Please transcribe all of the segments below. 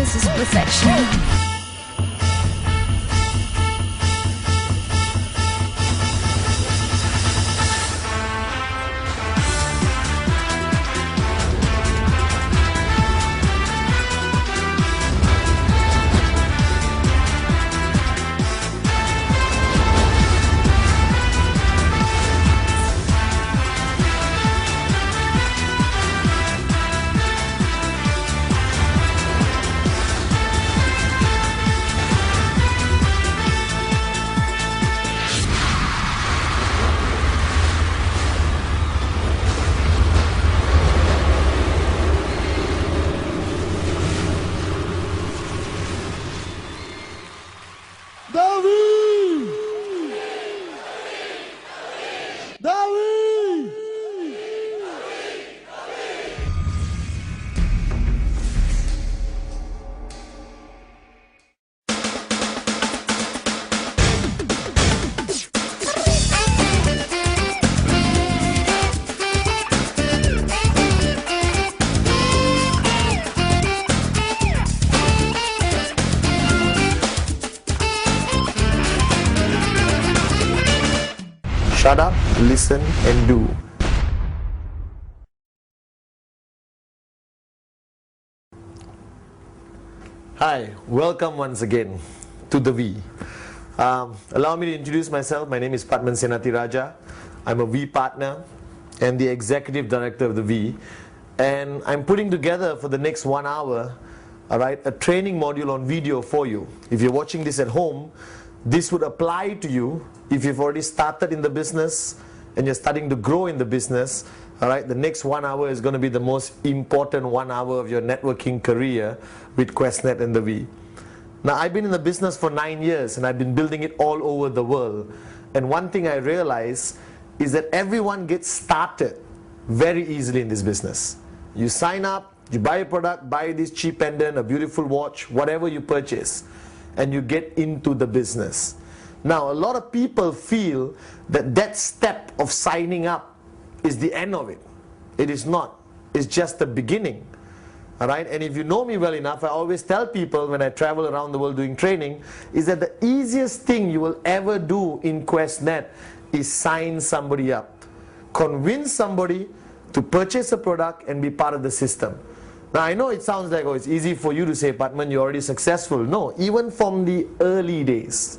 passes perfection. Shut up, listen and do. Hi, welcome once again to the V. Allow me to introduce myself. My name is Pathman Senathiraja. I'm a V partner and the executive director of the V. And I'm putting together for the next 1 hour, a training module on video for you. If you're watching this at home, this would apply to you if you've already started in the business and you're starting to grow in the business. The next 1 hour is going to be the most important 1 hour of your networking career with QuestNet and the V. Now, I've been in the business for 9 years and I've been building it all over the world. And one thing I realize is that everyone gets started very easily in this business. You sign up, you buy a product, buy this cheap pendant, a beautiful watch, whatever you purchase, and you get into the business. Now, a lot of people feel that that step of signing up is the end of it. It is not. It's just the beginning. And if you know me well enough, I always tell people when I travel around the world doing training, is that the easiest thing you will ever do in QuestNet is sign somebody up. Convince somebody to purchase a product and be part of the system. Now, I know it sounds like, oh, it's easy for you to say, Pathman, you're already successful. No, even from the early days.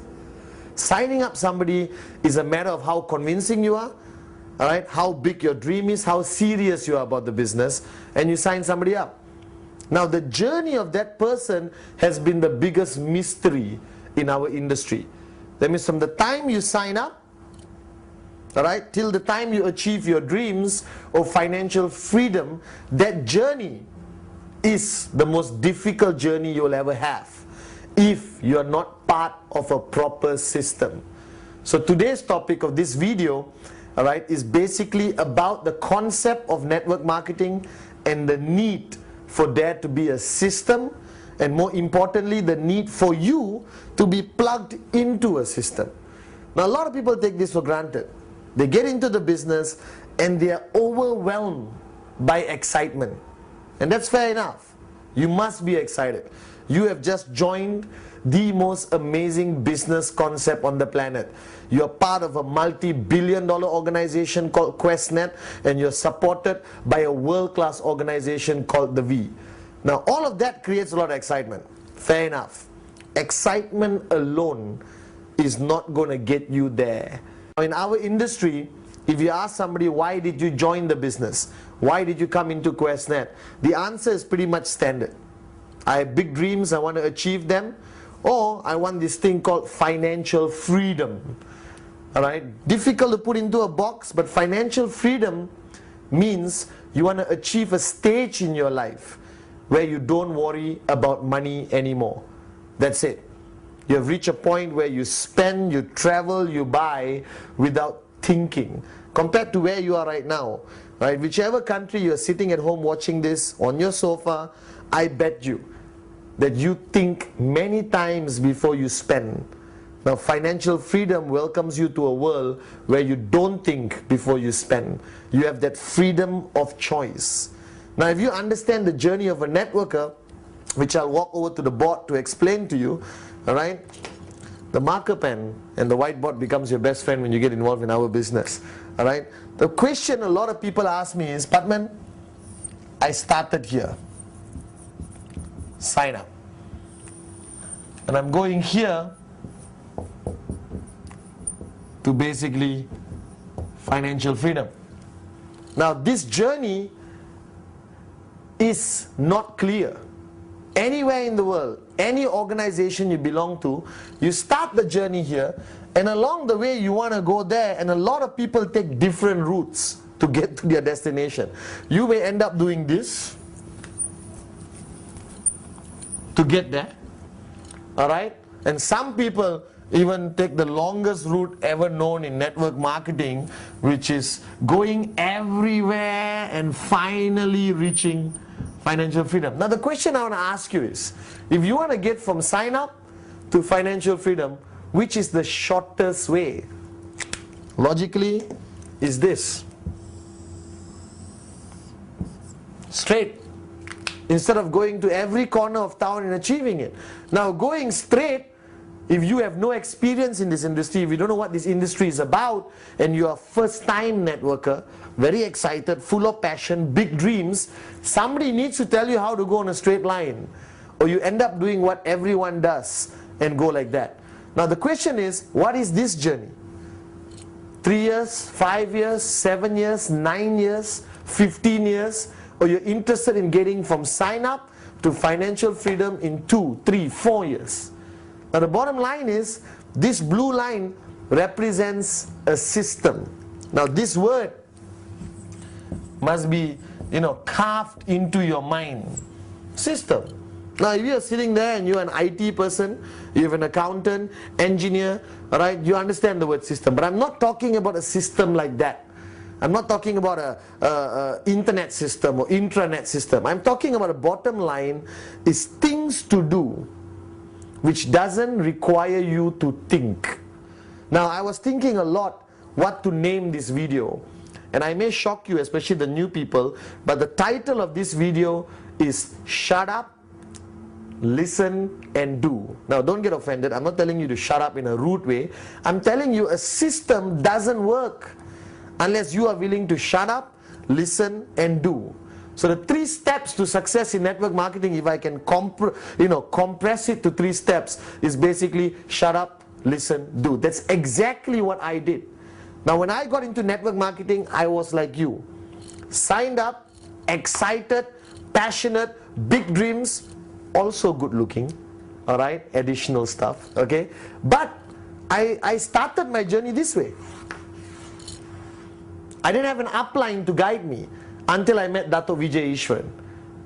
Signing up somebody is a matter of how convincing you are, how big your dream is, how serious you are about the business, and you sign somebody up. Now, the journey of that person has been the biggest mystery in our industry. That means from the time you sign up, till the time you achieve your dreams of financial freedom, that journey is the most difficult journey you'll ever have if you're not part of a proper system. So today's topic of this video is basically about the concept of network marketing and the need for there to be a system, and more importantly, the need for you to be plugged into a system. Now, a lot of people take this for granted. They get into the business and they are overwhelmed by excitement. And that's fair enough. You must be excited. You have just joined the most amazing business concept on the planet. You're part of a multi-billion-dollar organization called QuestNet, and you're supported by a world-class organization called the V. Now, all of that creates a lot of excitement. Fair enough. Excitement alone is not going to get you there. In our industry, if you ask somebody, why did you join the business? Why did you come into QuestNet? The answer is pretty much standard. I have big dreams, I want to achieve them, or I want this thing called financial freedom. Difficult to put into a box, but financial freedom means you want to achieve a stage in your life where you don't worry about money anymore. That's it. You have reached a point where you spend, you travel, you buy without thinking. Compared to where you are right now, whichever country you're sitting at home watching this on your sofa, I bet you that you think many times before you spend. Now, financial freedom welcomes you to a world where you don't think before you spend. You have that freedom of choice. Now, if you understand the journey of a networker, which I'll walk over to the board to explain to you, all right? The marker pen and the whiteboard becomes your best friend when you get involved in our business, all right? The question a lot of people ask me is, Pathman, I started here, sign up, and I'm going here to basically financial freedom. Now this journey is not clear. Anywhere in the world, any organization you belong to, you start the journey here, and along the way you want to go there, and a lot of people take different routes to get to their destination. You may end up doing this to get there, alright? And some people even take the longest route ever known in network marketing, which is going everywhere and finally reaching financial freedom. Now the question I want to ask you is, if you want to get from sign up to financial freedom, which is the shortest way? Logically, is this. Straight. Instead of going to every corner of town and achieving it. Now going straight, if you have no experience in this industry, if you don't know what this industry is about, and you are a first-time networker, very excited, full of passion, big dreams, somebody needs to tell you how to go on a straight line, or you end up doing what everyone does and go like that. Now the question is, what is this journey? 3 years, 5 years, 7 years, 9 years, 15 years, or you're interested in getting from sign up to financial freedom in 2, 3, 4 years? Now the bottom line is, this blue line represents a system. Now this word must be, carved into your mind. System. Now if you're sitting there and you're an IT person, you're an accountant, engineer, alright, you understand the word system. But I'm not talking about a system like that. I'm not talking about a internet system or intranet system. I'm talking about a bottom line is things to do which doesn't require you to think. Now I was thinking a lot what to name this video, and I may shock you, especially the new people, but the title of this video is Shut Up, Listen and Do. Now don't get offended, I'm not telling you to shut up in a rude way. I'm telling you a system doesn't work unless you are willing to shut up, listen and do. So the 3 steps to success in network marketing, if I can compress it to 3 steps, is basically shut up, listen, do. That's exactly what I did. Now when I got into network marketing, I was like you. Signed up, excited, passionate, big dreams, also good looking, alright, additional stuff, okay? But I started my journey this way. I didn't have an upline to guide me until I met Dato Vijay Ishwaran,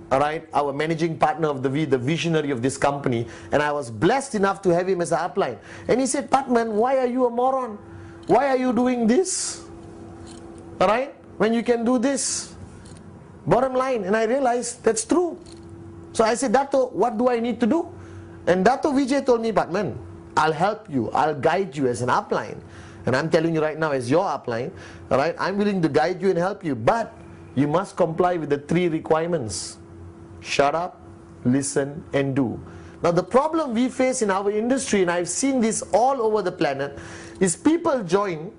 alright, our managing partner of the visionary of this company, and I was blessed enough to have him as an upline. And he said, Pathman, why are you a moron? Why are you doing this? Alright, when you can do this. Bottom line, and I realized that's true. So I said, Dato, what do I need to do? And Dato Vijay told me, Pathman, I'll help you, I'll guide you as an upline. And I'm telling you right now as your upline, alright, I'm willing to guide you and help you, but you must comply with the 3 requirements. Shut up, listen and do. Now the problem we face in our industry, and I've seen this all over the planet, is people join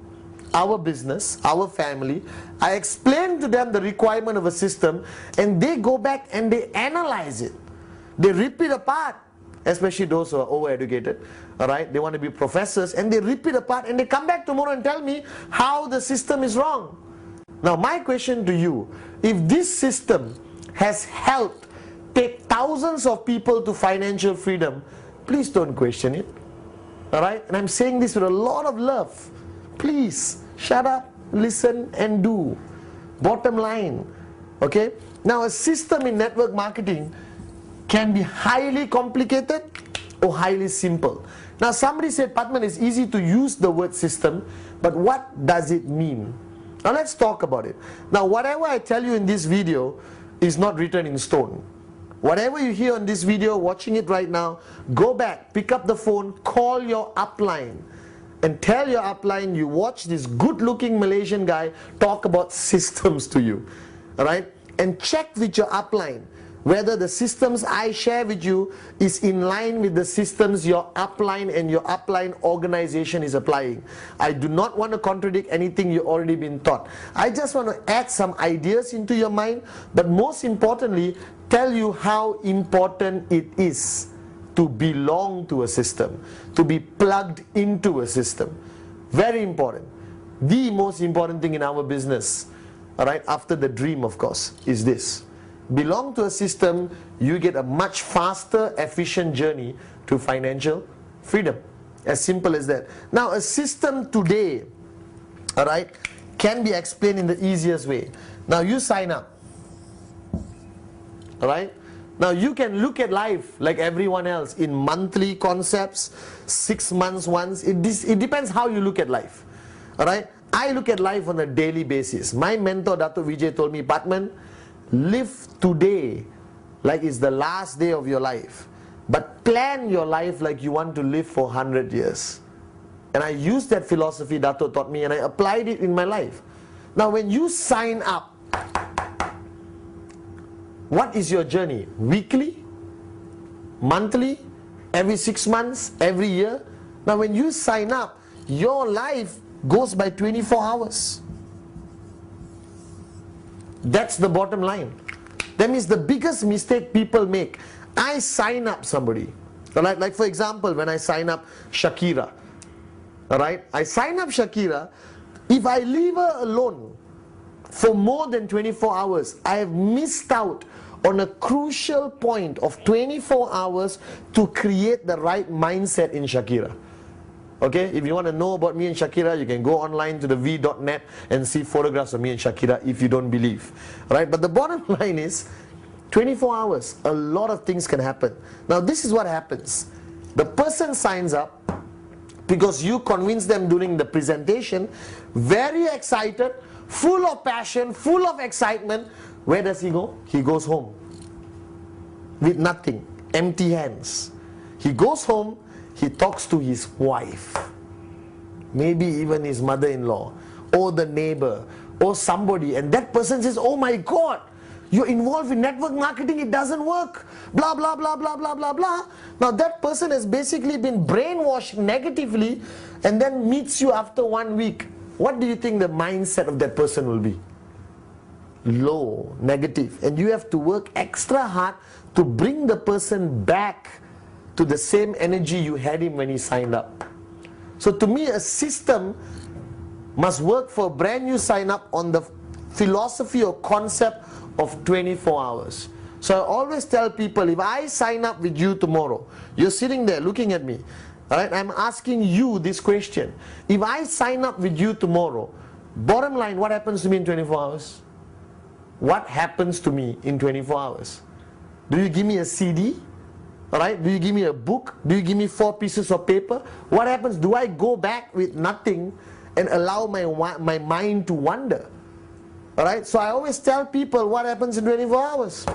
our business, our family, I explain to them the requirement of a system, and they go back and they analyze it. They rip it apart, especially those who are overeducated, alright, they want to be professors, and they rip it apart and they come back tomorrow and tell me how the system is wrong. Now my question to you, if this system has helped take thousands of people to financial freedom, please don't question it, alright? And I'm saying this with a lot of love. Please, shut up, listen and do. Bottom line, okay? Now a system in network marketing can be highly complicated or highly simple. Now somebody said, Pathman, it's easy to use the word system, but what does it mean? Now let's talk about it. Now whatever I tell you in this video is not written in stone. Whatever you hear on this video, watching it right now, go back, pick up the phone, call your upline and tell your upline you watch this good looking Malaysian guy talk about systems to you. Alright? And check with your upline whether the systems I share with you is in line with the systems your upline and your upline organization is applying. I do not want to contradict anything you've already been taught. I just want to add some ideas into your mind, but most importantly, tell you how important it is to belong to a system, to be plugged into a system. Very important. The most important thing in our business, all right, after the dream, of course, is this. Belong to a system, you get a much faster, efficient journey to financial freedom. As simple as that. Now, a system today, all right, can be explained in the easiest way. Now, you sign up, all right? Now, you can look at life like everyone else in monthly concepts, 6 months once. It depends how you look at life, all right? I look at life on a daily basis. My mentor, Dato' Vijay, told me, Pathman, live today like it's the last day of your life, but plan your life like you want to live for 100 years. And I used that philosophy Dato' taught me, and I applied it in my life. Now, when you sign up, what is your journey? Weekly? Monthly? Every 6 months? Every year? Now, when you sign up, your life goes by 24 hours. That's the bottom line. That means the biggest mistake people make, I sign up somebody. Alright, like for example, when I sign up Shakira, alright, I sign up Shakira, if I leave her alone for more than 24 hours, I have missed out on a crucial point of 24 hours to create the right mindset in Shakira. Okay, if you want to know about me and Shakira, you can go online to the v.net and see photographs of me and Shakira if you don't believe. Right? But the bottom line is, 24 hours, a lot of things can happen. Now, this is what happens. The person signs up because you convince them during the presentation, very excited, full of passion, full of excitement. Where does he go? He goes home with nothing, empty hands. He goes home. He talks to his wife, maybe even his mother-in-law, or the neighbor, or somebody, and that person says, oh my God, you're involved in network marketing, it doesn't work, blah, blah, blah, blah, blah, blah, blah. Now that person has basically been brainwashed negatively and then meets you after 1 week. What do you think the mindset of that person will be? Low, negative. And you have to work extra hard to bring the person back to the same energy you had him when he signed up. So to me, a system must work for a brand new sign up on the philosophy or concept of 24 hours. So I always tell people, if I sign up with you tomorrow, you're sitting there looking at me, all right, I'm asking you this question. If I sign up with you tomorrow, bottom line, what happens to me in 24 hours? What happens to me in 24 hours? Do you give me a CD? Alright, do you give me a book? Do you give me 4 pieces of paper? What happens? Do I go back with nothing and allow my mind to wander? Alright, so I always tell people what happens in 24 hours.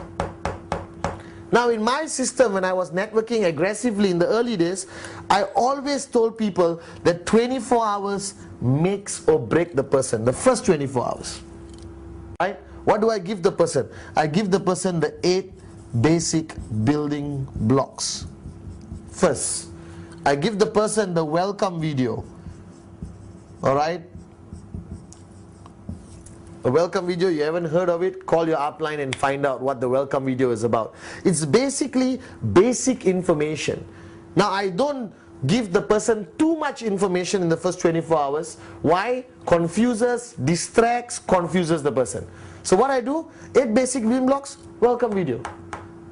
Now in my system, when I was networking aggressively in the early days, I always told people that 24 hours makes or break the person, the first 24 hours. Right? What do I give the person? I give the person the 8 basic building blocks. First, I give the person the welcome video. Alright? A welcome video, you haven't heard of it? Call your upline and find out what the welcome video is about. It's basically basic information. Now, I don't give the person too much information in the first 24 hours. Why? Confuses, distracts, confuses the person. So what I do, 8 basic building blocks, welcome video.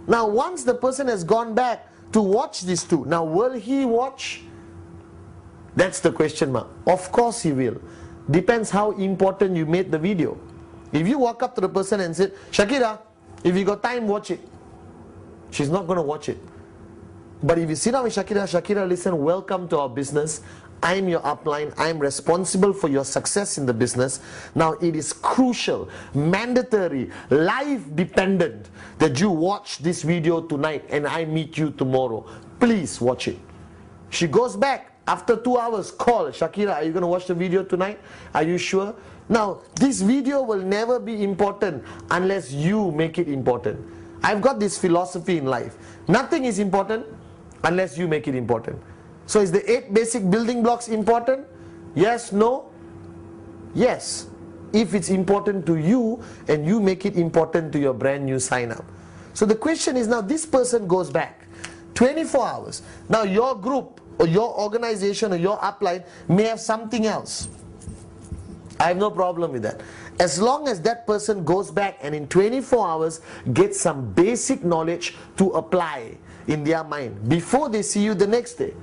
Now once the person has gone back to watch these 2, now will he watch? That's the question mark. Of course he will. Depends how important you made the video. If you walk up to the person and say, Shakira, if you got time, watch it. She's not going to watch it. But if you sit down with Shakira, Shakira, listen, welcome to our business. I'm your upline. I'm responsible for your success in the business. Now it is crucial, mandatory, life dependent that you watch this video tonight and I meet you tomorrow. Please watch it. She goes back after 2 hours, call Shakira, are you going to watch the video tonight? Are you sure? Now this video will never be important unless you make it important. I've got this philosophy in life. Nothing is important unless you make it important. So is the 8 basic building blocks important? Yes, no? Yes. If it's important to you and you make it important to your brand new sign up. So the question is, now this person goes back 24 hours. Now your group or your organization or your upline may have something else. I have no problem with that. As long as that person goes back and in 24 hours gets some basic knowledge to apply in their mind before they see you the next day.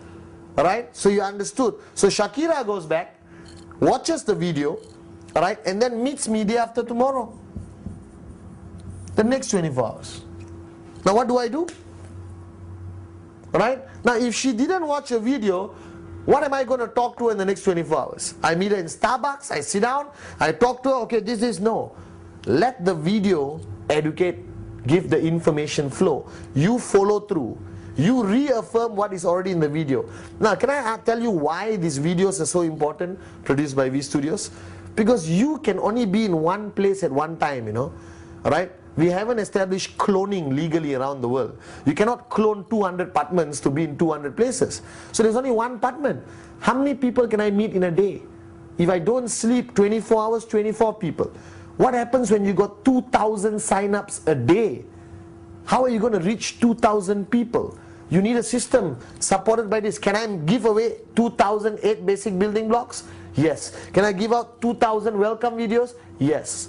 Alright? So you understood. So Shakira goes back, watches the video, alright, and then meets me day after tomorrow. The next 24 hours. Now what do I do? Alright? Now if she didn't watch a video, what am I going to talk to her in the next 24 hours? I meet her in Starbucks, I sit down, I talk to her, okay, this is no. Let the video educate, give the information flow. You follow through. You reaffirm what is already in the video. Now, can I tell you why these videos are so important, produced by V Studios? Because you can only be in one place at one time, you know. Alright? We haven't established cloning legally around the world. You cannot clone 200 Pathmans to be in 200 places. So there's only one Pathman. How many people can I meet in a day? If I don't sleep 24 hours, 24 people. What happens when you got 2,000 sign-ups a day? How are you going to reach 2,000 people? You need a system supported by this. Can I give away 2,008 basic building blocks? Yes. Can I give out 2,000 welcome videos? Yes.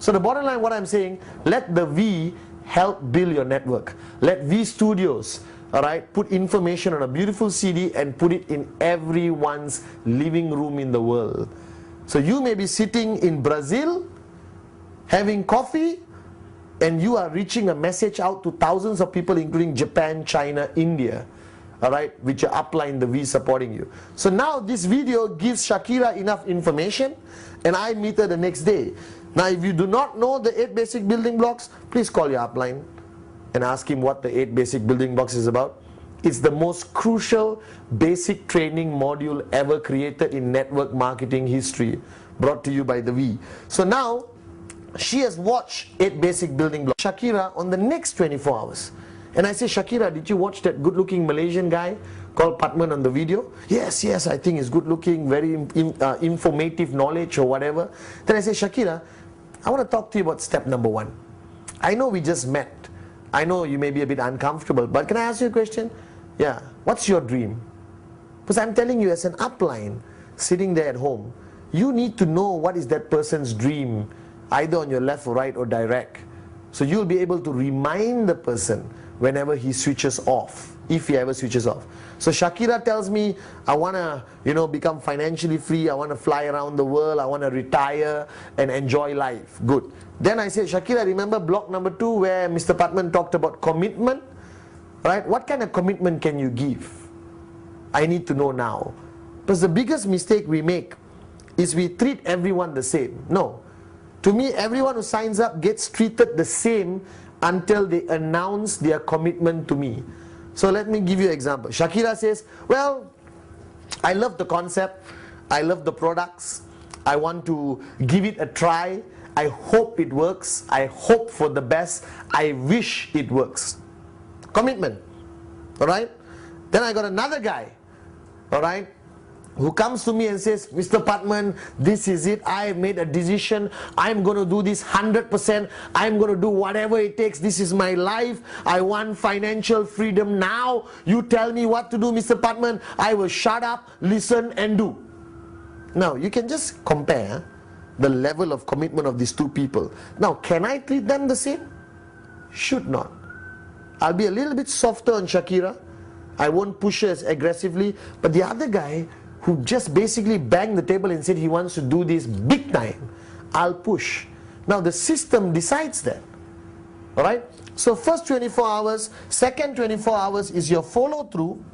So the bottom line, what I'm saying, let the V help build your network. Let V Studios, alright, put information on a beautiful CD and put it in everyone's living room in the world. So you may be sitting in Brazil, having coffee, and you are reaching a message out to thousands of people, including Japan, China, India, alright, which are upline the V supporting you. So now this video gives Shakira enough information, and I meet her the next day. Now if you do not know the 8 basic building blocks, please call your upline and ask him what the 8 basic building blocks is about. It's the most crucial basic training module ever created in network marketing history, brought to you by the V. So now she has watched 8 basic building blocks. Shakira on the next 24 hours. And I say, Shakira, did you watch that good looking Malaysian guy called Pathman on the video? Yes, yes, I think he's good looking, very informative knowledge or whatever. Then I say, Shakira, I want to talk to you about step number 1. I know we just met. I know you may be a bit uncomfortable, but can I ask you a question? Yeah, what's your dream? Because I'm telling you, as an upline sitting there at home, you need to know what is that person's dream, either on your left or right or direct. So you'll be able to remind the person whenever he switches off, if he ever switches off. So Shakira tells me, I want to, you know, become financially free, I want to fly around the world, I want to retire and enjoy life. Good. Then I say, Shakira, remember block number 2 where Mr. Pathman talked about commitment? Right? What kind of commitment can you give? I need to know now. Because the biggest mistake we make is we treat everyone the same. No. To me, everyone who signs up gets treated the same until they announce their commitment to me. So let me give you an example. Shakira says, well, I love the concept, I love the products, I want to give it a try, I hope it works, I hope for the best, I wish it works. Commitment. Alright? Then I got another guy, alright, who comes to me and says, Mr. Pathman, this is it, I have made a decision, I'm going to do this 100%, I'm going to do whatever it takes, this is my life, I want financial freedom now, you tell me what to do, Mr. Pathman, I will shut up, listen and do. Now, you can just compare the level of commitment of these two people. Now, can I treat them the same? Should not. I'll be a little bit softer on Shakira, I won't push her as aggressively, but the other guy, who just basically banged the table and said he wants to do this big time, I'll push. Now the system decides that. Alright? So first 24 hours, second 24 hours is your follow through.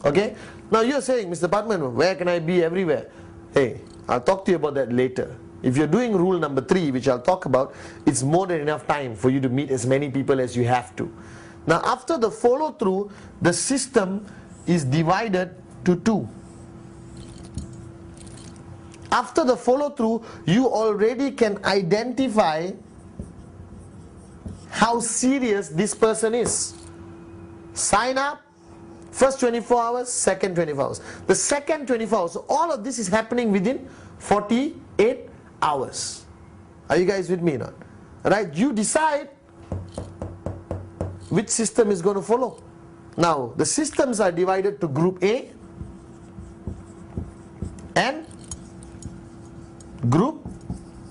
Okay? Now you're saying, Mr. Pathman, where can I be everywhere? Hey, I'll talk to you about that later. If you're doing rule number 3, which I'll talk about, it's more than enough time for you to meet as many people as you have to. Now after the follow through, the system is divided to 2. After the follow through, you already can identify how serious this person is. Sign up, first 24 hours, second 24 hours. The second 24 hours, so all of this is happening within 48 hours. Are you guys with me now? Right? You decide which system is going to follow. Now, the systems are divided to Group A and Group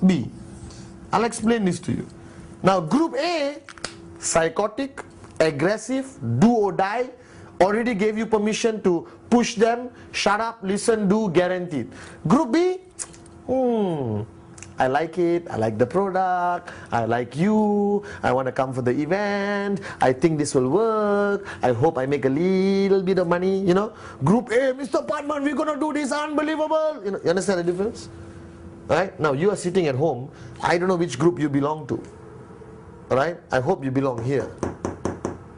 B. I'll explain this to you. Now, Group A, psychotic, aggressive, do or die, already gave you permission to push them, shut up, listen, do, guaranteed. Group B, I like it, I like the product, I like you, I want to come for the event, I think this will work, I hope I make a little bit of money, you know. Group A, Mr. Pathman, we're going to do this, unbelievable. You know, you understand the difference? Right? Now, you are sitting at home, I don't know which group you belong to. Right? I hope you belong here.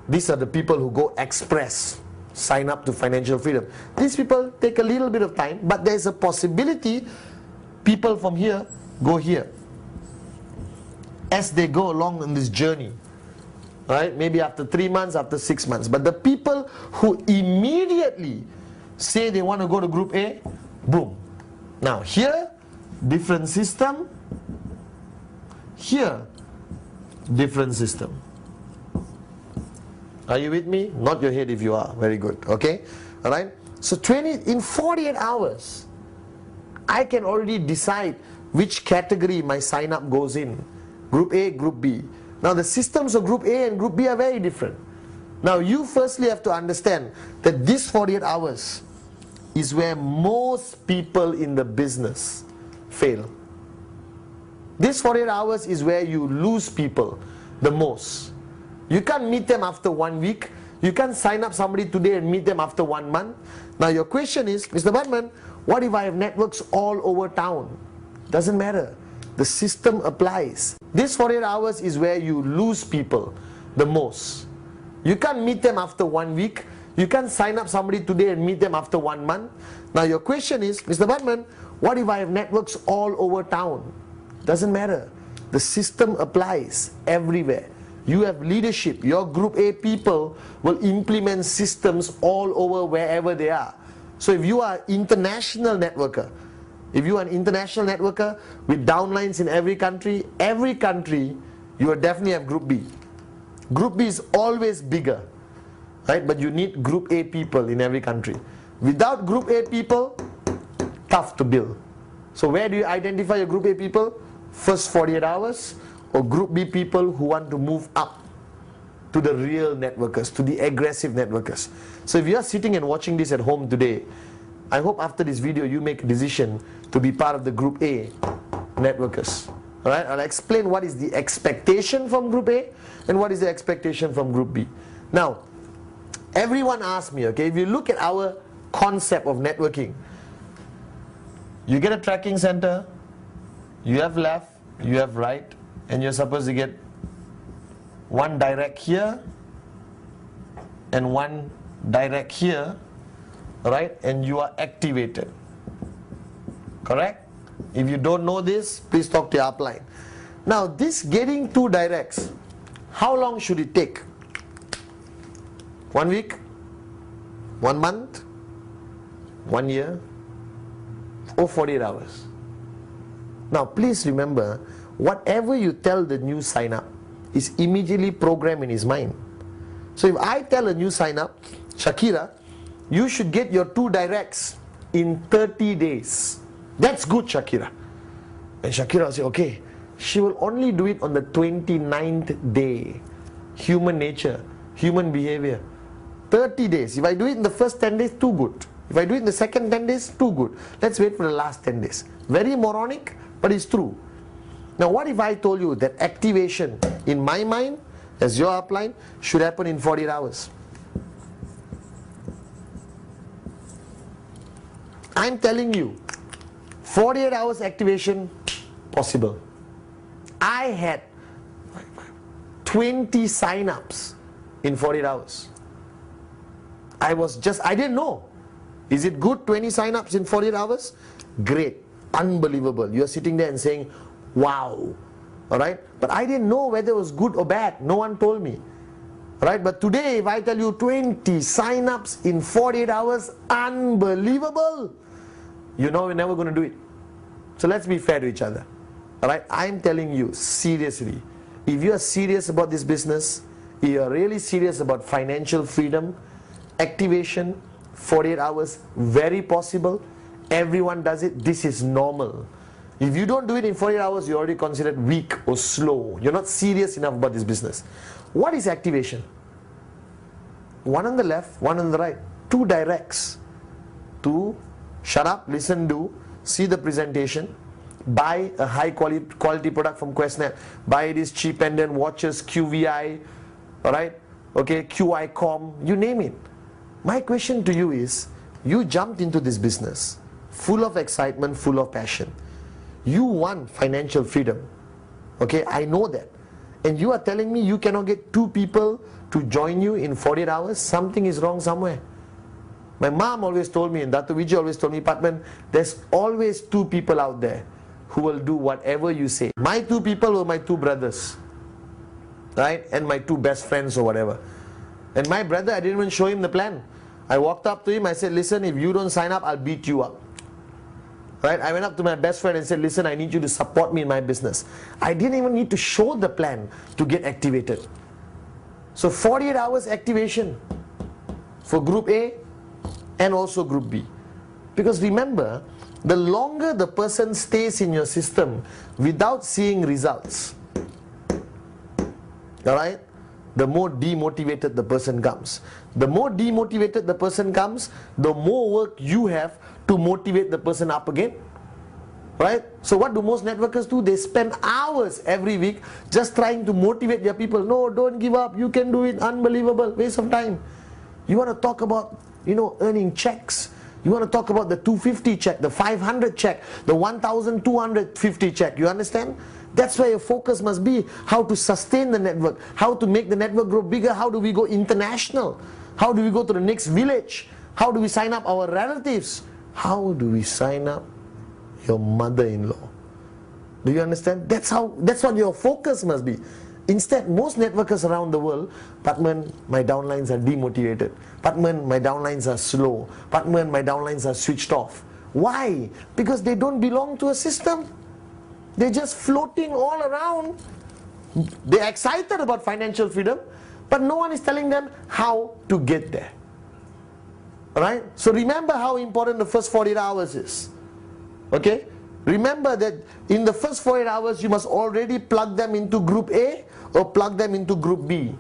These are the people who go express, sign up to financial freedom. These people take a little bit of time, but there's a possibility people from here go here as they go along in this journey. Right? Maybe after 3 months, after 6 months. But the people who immediately say they want to go to Group A, boom. Now here, different system. Here, different system. Are you with me? Nod your head if you are. Very good. Okay? Alright? So in 48 hours, I can already decide which category my sign up goes in. Group A, Group B. Now the systems of Group A and Group B are very different. Now you firstly have to understand that this 48 hours is where most people in the business fail. This 48 hours is where you lose people the most. You can't meet them after 1 week. You can't sign up somebody today and meet them after 1 month. Now your question is, Mr. Pathman, what if I have networks all over town? Doesn't matter. The system applies. This 48 hours is where you lose people the most. You can't meet them after 1 week. You can't sign up somebody today and meet them after 1 month. Now your question is, Mr. Pathman, what if I have networks all over town? Doesn't matter. The system applies everywhere. You have leadership. Your Group A people will implement systems all over wherever they are. So if you are an international networker, if you are an international networker with downlines in every country, you will definitely have Group B. Group B is always bigger, right? But you need Group A people in every country. Without Group A people, tough to build. So where do you identify your Group A people? First 48 hours, or Group B people who want to move up to the real networkers, to the aggressive networkers. So if you are sitting and watching this at home today, I hope after this video you make a decision to be part of the Group A networkers. Alright, I'll explain what is the expectation from Group A and what is the expectation from Group B. Now, everyone asks me, okay, if you look at our concept of networking, you get a tracking center, you have left, you have right, and you're supposed to get one direct here and one direct here, right? And you are activated. Correct? If you don't know this, please talk to your upline. Now, this getting two directs, how long should it take? 1 week? 1 month? 1 year? Or 48 hours? Now, please remember, whatever you tell the new sign-up is immediately programmed in his mind. So if I tell a new sign-up, Shakira, you should get your 2 directs in 30 days. That's good, Shakira. And Shakira will say, okay, she will only do it on the 29th day. Human nature, human behavior. 30 days. If I do it in the first 10 days, too good. If I do it in the second 10 days, too good. Let's wait for the last 10 days. Very moronic, but it's true. Now what if I told you that activation in my mind, as your upline, should happen in 48 hours? I'm telling you, 48 hours activation, possible. I had 20 sign-ups in 48 hours. I didn't know. Is it good, 20 sign-ups in 48 hours? Great, unbelievable. You're sitting there and saying, wow, Alright, but I didn't know whether it was good or bad. No one told me. Alright, but today if I tell you 20 sign-ups in 48 hours, unbelievable. You know we're never going to do it. So let's be fair to each other. Alright, I'm telling you seriously, if you are serious about this business, if you are really serious about financial freedom, activation, 48 hours, very possible. Everyone does it. This is normal. If you don't do it in 48 hours, you're already considered weak or slow. You're not serious enough about this business. What is activation? One on the left, one on the right. Two directs. To shut up, listen, do, see the presentation, buy a high quality product from QuestNet, buy this cheap pendant, watches, QVI, alright, okay, QICOM, you name it. My question to you is, you jumped into this business full of excitement, full of passion. You want financial freedom. Okay, I know that. And you are telling me you cannot get two people to join you in 48 hours? Something is wrong somewhere. My mom always told me, and Dr. Vijay always told me, Pathman, there's always two people out there who will do whatever you say. My two people were my two brothers, right? And my two best friends or whatever. And my brother, I didn't even show him the plan. I walked up to him, I said, listen, if you don't sign up, I'll beat you up. Right? I went up to my best friend and said, listen, I need you to support me in my business. I didn't even need to show the plan to get activated. So 48 hours activation for Group A and also Group B. Because remember, the longer the person stays in your system without seeing results, alright, the more demotivated the person comes. The more demotivated the person comes, the more work you have to motivate the person up again. Right? So what do most networkers do? They spend hours every week just trying to motivate their people. No, don't give up, you can do it, unbelievable, waste of time. You want to talk about, earning checks. You want to talk about the 250 check, the 500 check, the 1250 check. You understand? That's where your focus must be. How to sustain the network, how to make the network grow bigger, how do we go international, how do we go to the next village, how do we sign up our relatives, how do we sign up your mother-in-law. Do you understand? That's what your focus must be. Instead, most networkers around the world, Pathman, my downlines are demotivated. Pathman, my downlines are slow. Pathman, my downlines are switched off. Why? Because they don't belong to a system. They're just floating all around. They're excited about financial freedom, but no one is telling them how to get there. Alright? So remember how important the first 48 hours is. Okay? Remember that in the first 48 hours you must already plug them into Group A or plug them into Group B.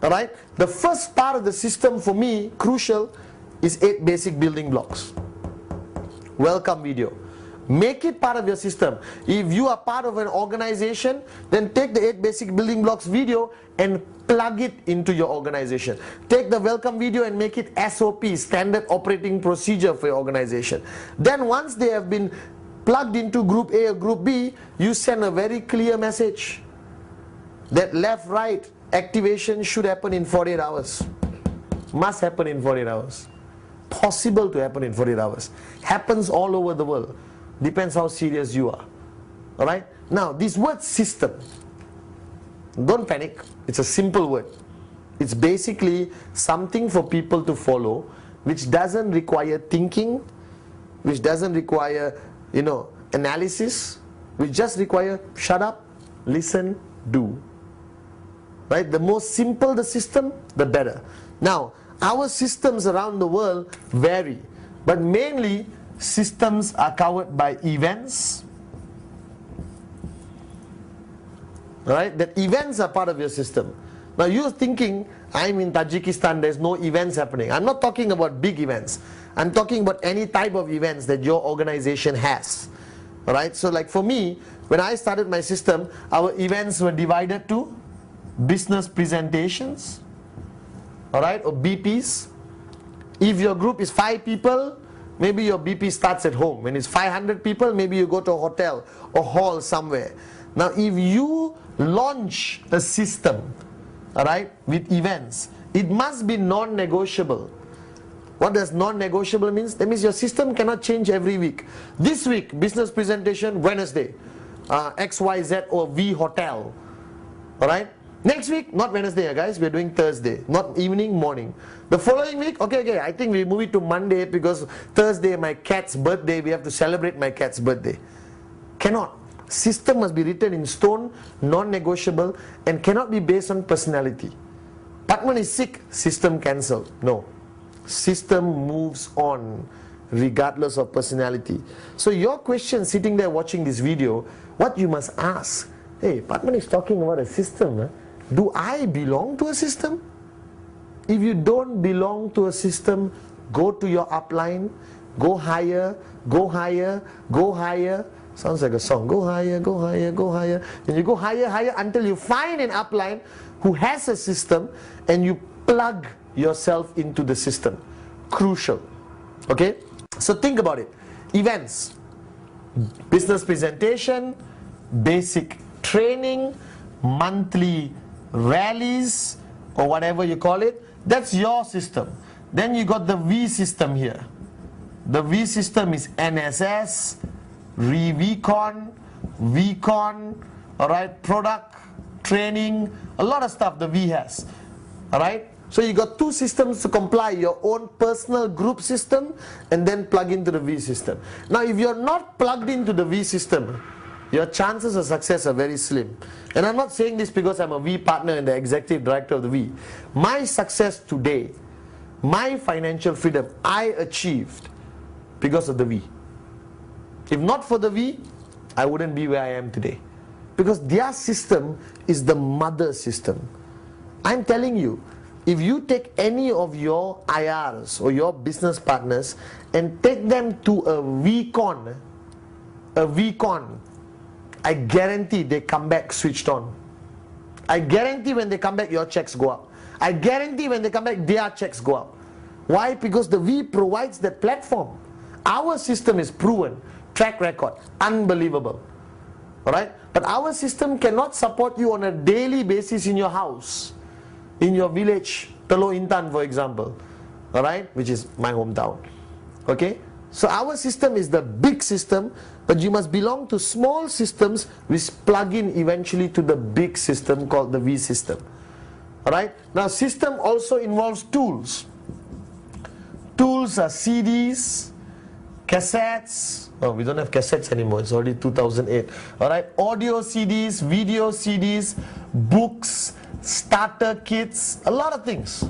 Alright? The first part of the system for me, crucial, is 8 basic building blocks. Welcome video. Make it part of your system. If you are part of an organization, then take the 8 basic building blocks video and plug it into your organization. Take the welcome video and make it SOP, standard operating procedure for your organization. Then once they have been plugged into Group A or Group B, you send a very clear message that left, right, activation should happen in 48 hours. Must happen in 48 hours. Possible to happen in 48 hours. Happens all over the world. Depends how serious you are. Alright? Now, this word system, don't panic. It's a simple word. It's basically something for people to follow, which doesn't require thinking, which doesn't require, analysis, which just require shut up, listen, do. Right? The more simple the system, the better. Now, our systems around the world vary, but mainly systems are covered by events. Right? That events are part of your system. Now you're thinking, I'm in Tajikistan, there's no events happening. I'm not talking about big events. I'm talking about any type of events that your organization has. Alright, so like for me, when I started my system, our events were divided to business presentations, alright, or BPs. If your group is 5 people, maybe your BP starts at home. When it's 500 people, maybe you go to a hotel or hall somewhere. Now if you launch a system, alright, with events, it must be non-negotiable. What does non-negotiable means? That means your system cannot change every week. This week, business presentation, Wednesday. XYZ or V Hotel. Alright? Next week, not Wednesday, guys, we're doing Thursday, not evening, morning. The following week, okay, I think we move it to Monday because Thursday, my cat's birthday, we have to celebrate my cat's birthday. Cannot. System must be written in stone, non-negotiable, and cannot be based on personality. Pathman is sick, system cancelled. No. System moves on regardless of personality. So your question sitting there watching this video, what you must ask, hey, Pathman is talking about a system. Huh? Do I belong to a system? If you don't belong to a system, go to your upline, go higher, go higher, go higher. Sounds like a song. Go higher, go higher, go higher. And you go higher, higher until you find an upline who has a system and you plug yourself into the system. Crucial. Okay? So think about it. Events, business presentation, basic training, monthly rallies, or whatever you call it. That's your system. Then you got the V system here. The V system is NSS, VCon, alright, product, training, a lot of stuff the V has. Alright? So you got two systems to comply, your own personal group system and then plug into the V system. Now if you're not plugged into the V system, your chances of success are very slim. And I'm not saying this because I'm a V partner and the executive director of the V. My success today, my financial freedom, I achieved because of the V. If not for the V, I wouldn't be where I am today. Because their system is the mother system. I'm telling you, if you take any of your IRs or your business partners and take them to a VCon, I guarantee they come back switched on. I guarantee when they come back, your checks go up. I guarantee when they come back, their checks go up. Why? Because the V provides that platform. Our system is proven, track record, unbelievable. Alright? But our system cannot support you on a daily basis in your house, in your village, Telok Intan for example. Alright? Which is my hometown. Okay? So our system is the big system, but you must belong to small systems which plug in eventually to the big system called the V system. Alright? Now system also involves tools. Tools are CDs, cassettes. Oh, we don't have cassettes anymore, it's already 2008. Alright? Audio CDs, video CDs, books, starter kits, a lot of things.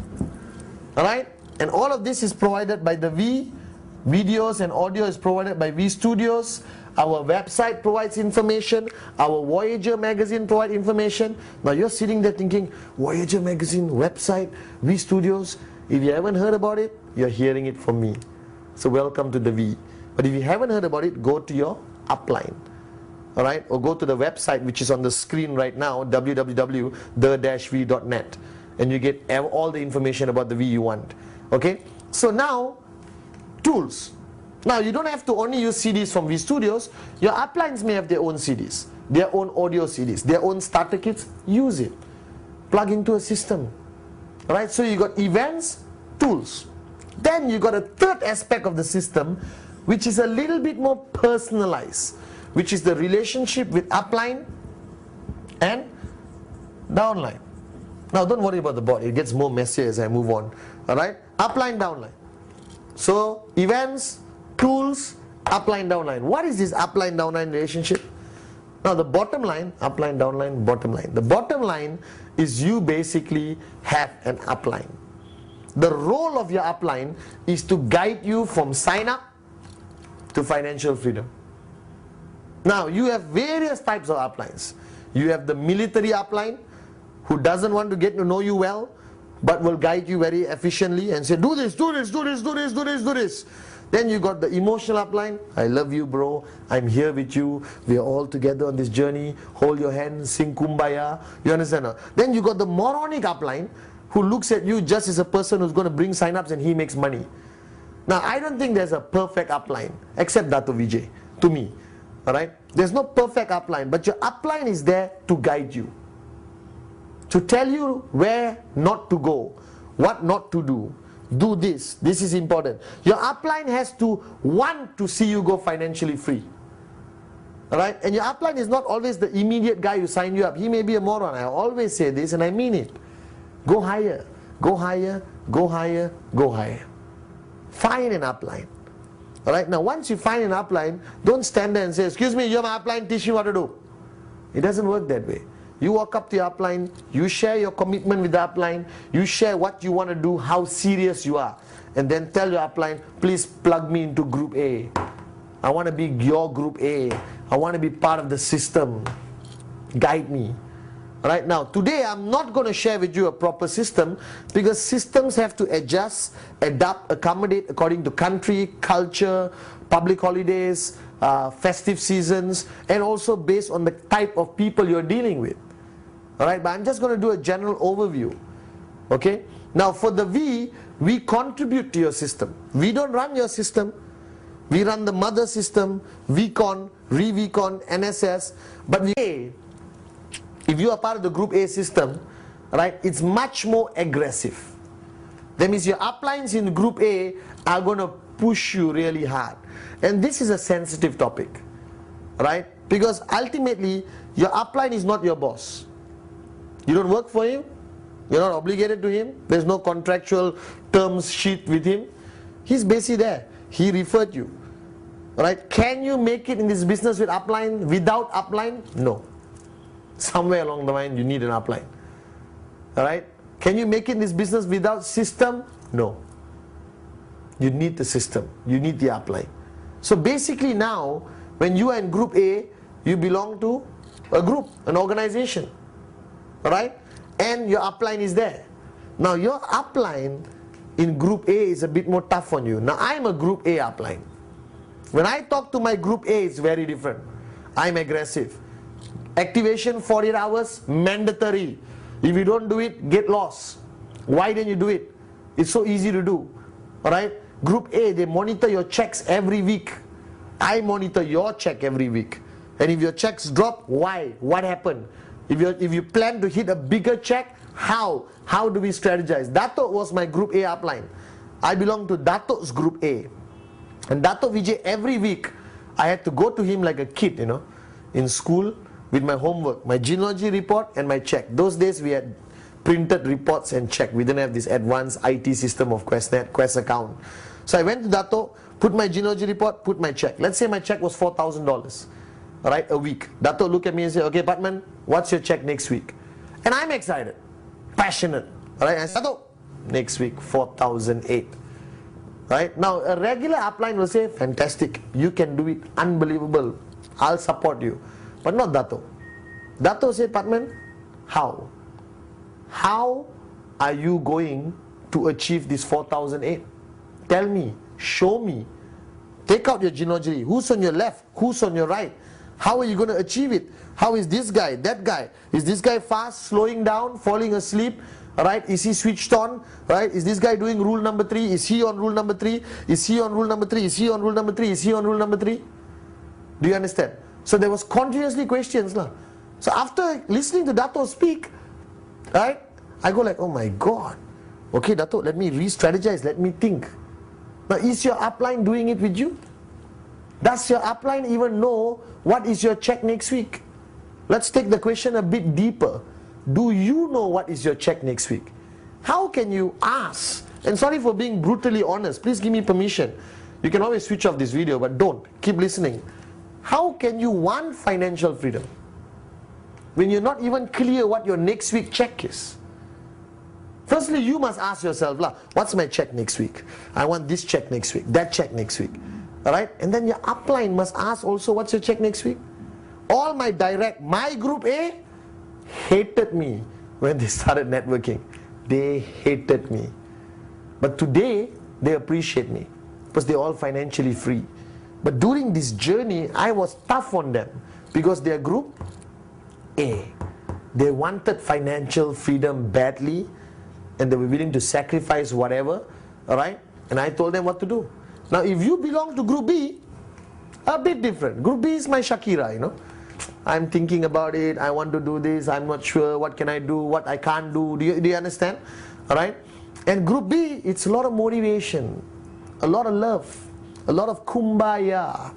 Alright? And all of this is provided by the V. Videos and audio is provided by V Studios. Our website provides information. Our Voyager magazine provides information. Now you're sitting there thinking, Voyager magazine, website, V Studios. If you haven't heard about it, you're hearing it from me. So welcome to the V. But if you haven't heard about it, go to your upline. Alright? Or go to the website which is on the screen right now, www.the-v.net. And you get all the information about the V you want. Okay? So now, tools. Now you don't have to only use CDs from V Studios. Your uplines may have their own CDs, their own audio CDs, their own starter kits. Use it. Plug into a system. Alright, so you got events, tools. Then you got a third aspect of the system which is a little bit more personalized, which is the relationship with upline and downline. Now don't worry about the board, it gets more messier as I move on. Alright, upline, downline. So, events, tools, upline, downline. What is this upline, downline relationship? Now the bottom line, upline, downline, bottom line. The bottom line is you basically have an upline. The role of your upline is to guide you from sign up to financial freedom. Now you have various types of uplines. You have the military upline who doesn't want to get to know you well, but will guide you very efficiently and say, do this, do this, do this, do this, do this, do this. Then you got the emotional upline. I love you, bro. I'm here with you. We are all together on this journey. Hold your hand, sing kumbaya. You understand? Then you got the moronic upline who looks at you just as a person who's going to bring sign-ups and he makes money. Now, I don't think there's a perfect upline, except Dato Vijay, to me. Alright? There's no perfect upline, but your upline is there to guide you, to tell you where not to go, what not to do. Do this, this is important. Your upline has to want to see you go financially free. Alright, and your upline is not always the immediate guy who signed you up. He may be a moron. I always say this and I mean it. Go higher, go higher, go higher, go higher. Find an upline. Alright, now once you find an upline, don't stand there and say, excuse me, you're my upline, teach me what to do. It doesn't work that way. You walk up to your upline, you share your commitment with the upline, you share what you want to do, how serious you are, and then tell your upline, please plug me into group A. I want to be your group A. I want to be part of the system. Guide me. Right now, today I'm not going to share with you a proper system because systems have to adjust, adapt, accommodate according to country, culture, public holidays, festive seasons, and also based on the type of people you're dealing with. Alright, but I'm just going to do a general overview. Okay? Now for the V, we contribute to your system. We don't run your system. We run the mother system, VCon, ReVCon, NSS, but if you are part of the Group A system, right, it's much more aggressive. That means your uplines in Group A are going to push you really hard. And this is a sensitive topic, right? Because ultimately, your upline is not your boss. You don't work for him. You're not obligated to him. There's no contractual terms sheet with him. He's basically there. He referred you. Right? Can you make it in this business with upline? Without upline? No. Somewhere along the line you need an upline. Alright? Can you make it in this business without system? No. You need the system. You need the upline. So basically now, when you are in Group A, you belong to a group, an organization. Alright? And your upline is there. Now your upline in Group A is a bit more tough on you. Now I'm a Group A upline. When I talk to my Group A, it's very different. I'm aggressive. Activation 48 hours, mandatory. If you don't do it, get lost. Why didn't you do it? It's so easy to do. Alright? Group A, they monitor your checks every week. I monitor your check every week. And if your checks drop, why? What happened? If you plan to hit a bigger check, how? How do we strategize? Dato was my Group A upline. I belong to Dato's Group A. And Dato Vijay, every week, I had to go to him like a kid, you know, in school with my homework, my genealogy report and my check. Those days we had printed reports and check. We didn't have this advanced IT system of QuestNet, Quest account. So I went to Dato, put my genealogy report, put my check. Let's say my check was $4,000, right, a week. Dato look at me and say, okay, Pathman, what's your check next week? And I'm excited, passionate. All right, I said, Dato, next week, 4,008. Right? Now, a regular upline will say, fantastic, you can do it, unbelievable, I'll support you. But not Dato. Dato said, Pathman, how? How are you going to achieve this 4,008? Tell me, show me. Take out your genealogy. Who's on your left? Who's on your right? How are you going to achieve it? How is this guy, that guy? Is this guy fast, slowing down, falling asleep? Right? Is he switched on? Right? Is this guy doing rule number 3? Is he on rule number 3? Is he on rule number 3? Is he on rule number 3? Is he on rule number 3? Do you understand? So there was continuously questions. So after listening to Dato speak, right, I go like, oh my God. Okay, Dato, let me re-strategize, let me think. Now, is your upline doing it with you? Does your upline even know what is your check next week? Let's take the question a bit deeper. Do you know what is your check next week? How can you ask? And sorry for being brutally honest. Please give me permission. You can always switch off this video, but don't. Keep listening. How can you want financial freedom when you're not even clear what your next week check is? Firstly, you must ask yourself, what's my check next week? I want this check next week, that check next week. Alright? And then your upline must ask also, what's your check next week? All my Group A hated me when they started networking. They hated me. But today, they appreciate me because they're all financially free. But during this journey, I was tough on them because they're Group A. They wanted financial freedom badly and they were willing to sacrifice whatever, alright? And I told them what to do. Now, if you belong to Group B, a bit different. Group B is my Shakira, you know. I'm thinking about it, I want to do this, I'm not sure, what can I do, what I can't do. Do you understand? Alright? And Group B, it's a lot of motivation, a lot of love, a lot of kumbaya.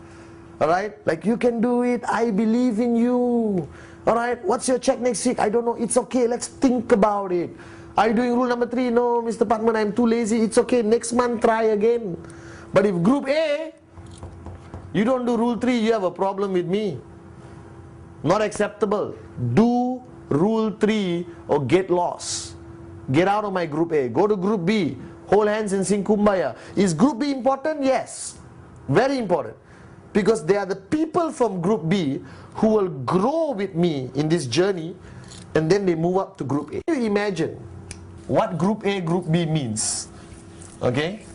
Alright, like you can do it, I believe in you. Alright, what's your check next week? I don't know, it's okay, let's think about it. Are you doing rule number 3? No, Mr. Pathman, I'm too lazy. It's okay, next month try again. But if group A, you don't do rule 3, you have a problem with me. Not acceptable. Do rule 3 or get lost. Get out of my group A. Go to group B. Hold hands and sing Kumbaya. Is group B important? Yes. Very important. Because they are the people from group B who will grow with me in this journey, and then they move up to group A. Can you imagine what group A, group B means? Okay?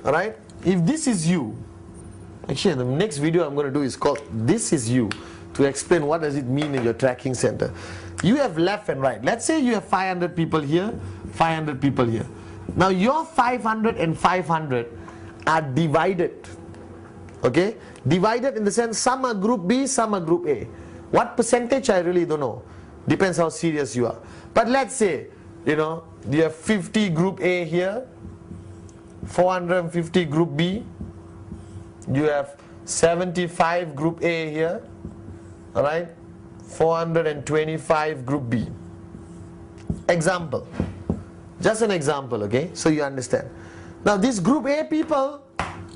Alright? If this is you, actually the next video I'm going to do is called This Is You, to explain what does it mean in your tracking center. You have left and right. Let's say you have 500 people here, 500 people here. Now your 500 and 500 are divided. Okay? Divided in the sense some are group B, some are group A. What percentage I really don't know. Depends how serious you are. But let's say, you know, you have 50 group A here, 450 group B, you have 75 group A here, alright, 425 group B. Example. Just an example, okay, so you understand. Now these group A people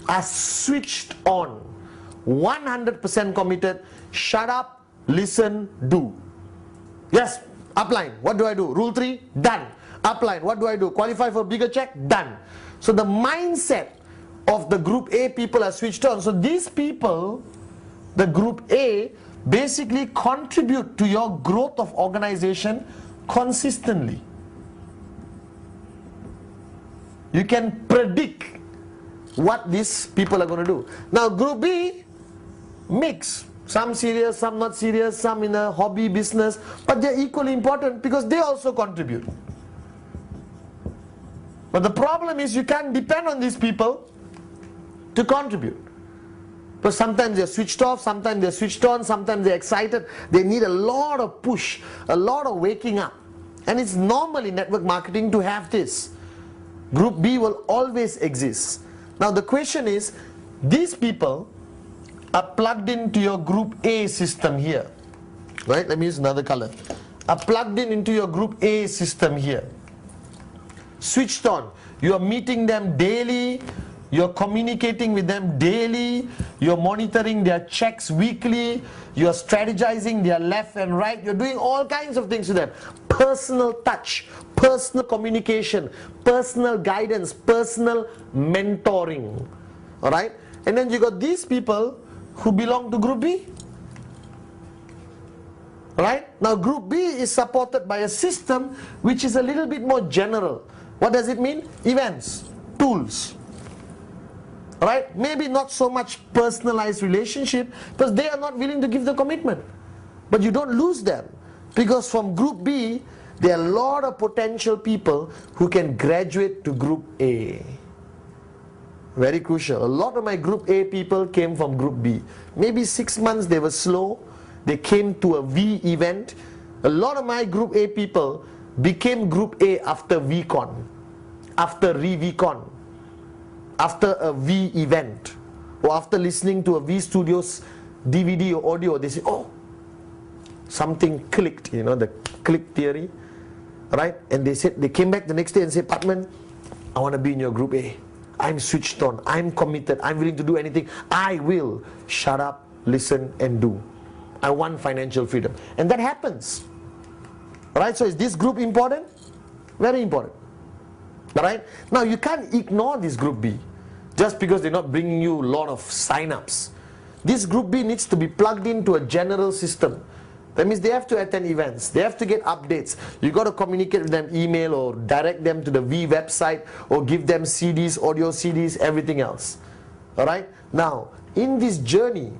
are switched on, 100% committed. Shut up, listen, do. Yes, upline, what do I do? Rule 3, done. Upline, what do I do? Qualify for bigger check, done. So the mindset of the group A people are switched on. So these people, the group A, basically contribute to your growth of organization consistently. You can predict what these people are going to do. Now group B, mix. Some serious, some not serious, some in a hobby business, but they're equally important because they also contribute. But the problem is you can't depend on these people to contribute. But sometimes they're switched off, sometimes they're switched on, sometimes they're excited. They need a lot of push, a lot of waking up. And it's normal in network marketing to have this. Group B will always exist. Now the question is, these people are plugged into your group A system here. Right? Let me use another color. Are plugged into your group A system here. Switched on. You are meeting them daily. You're communicating with them daily. You're monitoring their checks weekly. You're strategizing their left and right. You're doing all kinds of things with them. Personal touch, personal communication, personal guidance, personal mentoring. Alright? And then you got these people who belong to group B. Alright? Now group B is supported by a system which is a little bit more general. What does it mean? Events, tools. Alright? Maybe not so much personalized relationship because they are not willing to give the commitment. But you don't lose them, because from group B there are a lot of potential people who can graduate to group A. Very crucial. A lot of my group A people came from group B. Maybe 6 months they were slow. They came to a V event. A lot of my group A people became group A after VCon, after ReVCon, after a V event, or after listening to a V Studios DVD or audio. They say, oh, something clicked, you know, the click theory, right? And they said, they came back the next day and said, Pathman, I want to be in your group A. I'm switched on, I'm committed, I'm willing to do anything. I will shut up, listen and do. I want financial freedom. And that happens. Alright, so is this group important? Very important. Alright, now you can't ignore this group B just because they're not bringing you a lot of sign-ups. This group B needs to be plugged into a general system. That means they have to attend events, they have to get updates. You got to communicate with them, email or direct them to the V website, or give them CDs, audio CDs, everything else. Alright, now in this journey